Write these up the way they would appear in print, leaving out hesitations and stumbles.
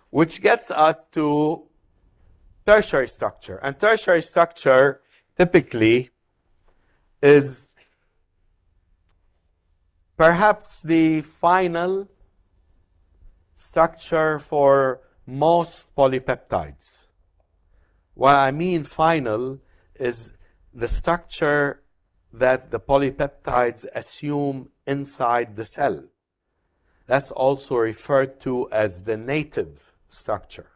which gets us to tertiary structure. And tertiary structure typically is perhaps the final structure for most polypeptides. What I mean final is the structure that the polypeptides assume inside the cell. That's also referred to as the native structure.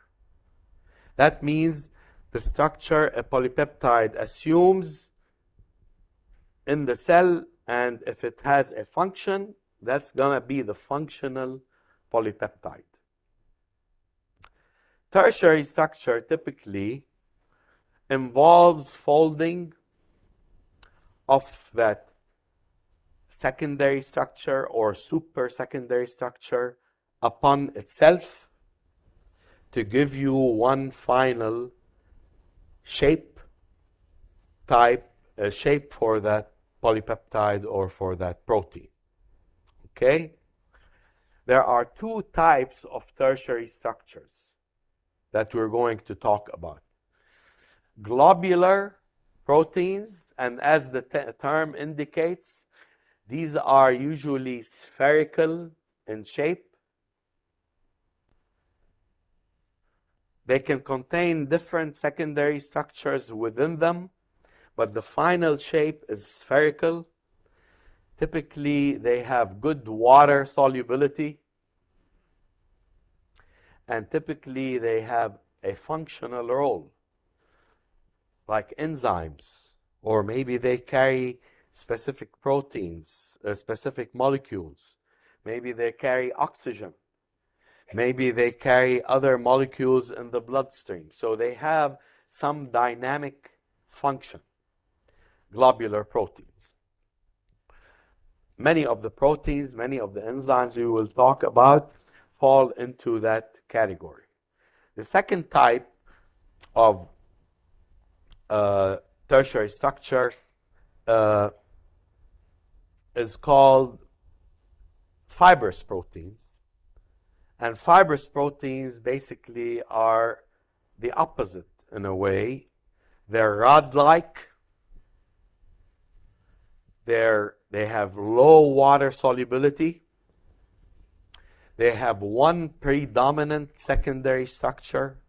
That means the structure a polypeptide assumes in the cell, and if it has a function, that's going to be the functional polypeptide. Tertiary structure typically involves folding of that secondary structure or super secondary structure upon itself to give you one final shape for that polypeptide or for that protein. Okay? There are two types of tertiary structures that we're going to talk about. Globular proteins, and as the term indicates, these are usually spherical in shape. They can contain different secondary structures within them, but the final shape is spherical. Typically, they have good water solubility, and typically they have a functional role, like enzymes, or maybe they carry specific proteins, specific molecules. Maybe they carry oxygen. Maybe they carry other molecules in the bloodstream. So they have some dynamic function. Globular proteins. Many of the proteins, many of the enzymes we will talk about fall into that category. The second type of tertiary structure is called fibrous proteins. And fibrous proteins basically are the opposite in a way. They're rod-like. They have low water solubility. They have one predominant secondary structure.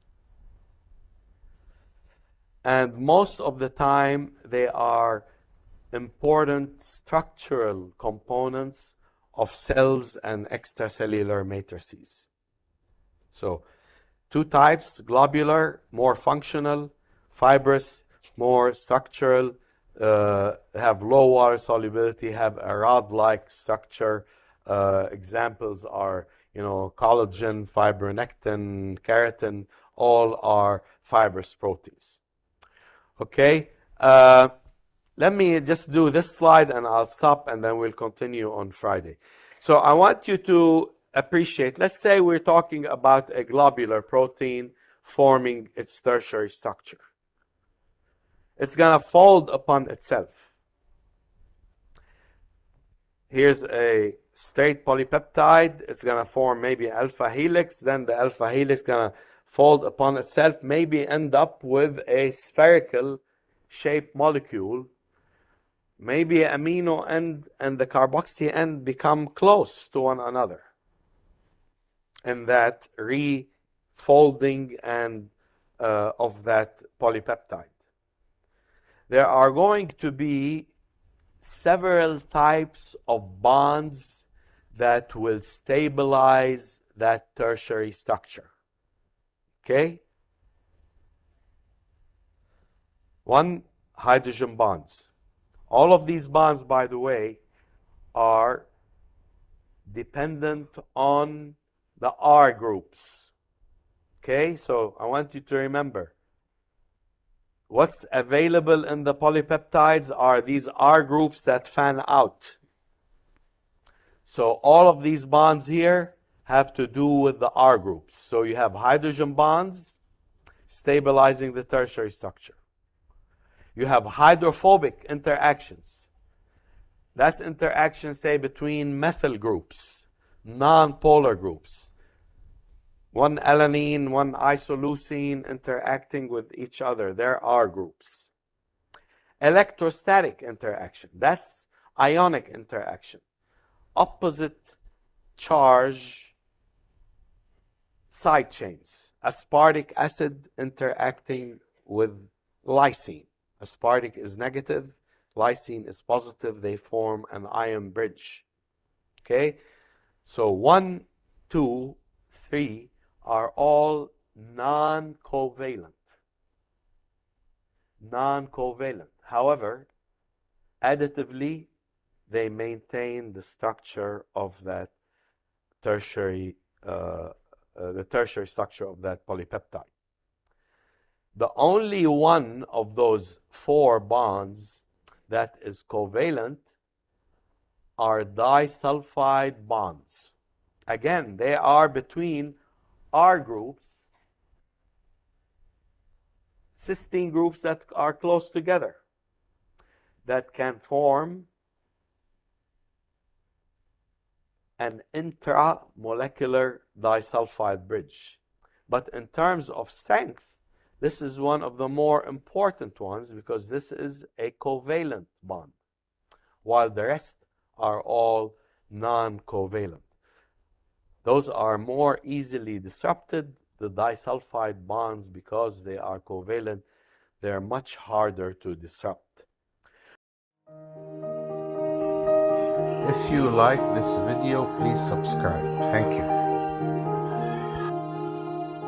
And most of the time, they are important structural components of cells and extracellular matrices. So, two types: globular, more functional; fibrous, more structural, have low water solubility, have a rod-like structure. Examples are, collagen, fibronectin, keratin, all are fibrous proteins. Okay, let me just do this slide and I'll stop and then we'll continue on Friday. So I want you to appreciate, let's say we're talking about a globular protein forming its tertiary structure. It's going to fold upon itself. Here's a straight polypeptide. It's going to form maybe an alpha helix. Then the alpha helix is going to fold upon itself, maybe end up with a spherical shaped molecule. Maybe amino end and the carboxy end become close to one another. And that refolding and of that polypeptide. There are going to be several types of bonds that will stabilize that tertiary structure. Okay? One, hydrogen bonds. All of these bonds, by the way, are dependent on the R groups. Okay? So I want you to remember, what's available in the polypeptides are these R groups that fan out. So all of these bonds here have to do with the R groups. So you have hydrogen bonds stabilizing the tertiary structure. You have hydrophobic interactions. That's interactions, say, between methyl groups, non-polar groups. One alanine, one isoleucine interacting with each other. There are groups. Electrostatic interaction. That's ionic interaction. Opposite charge side chains. Aspartic acid interacting with lysine. Aspartic is negative, lysine is positive. They form an ion bridge. Okay? So 1, 2, 3 are all non-covalent. Non-covalent. However, additively, they maintain the structure of that tertiary, the tertiary structure of that polypeptide. The only one of those 4 bonds that is covalent are disulfide bonds. Again, they are between R groups, cysteine groups that are close together, that can form an intramolecular disulfide bridge. But in terms of strength, this is one of the more important ones because this is a covalent bond, while the rest are all non-covalent. Those are more easily disrupted. The disulfide bonds, because they are covalent, they're much harder to disrupt. If you like this video, please subscribe. Thank you.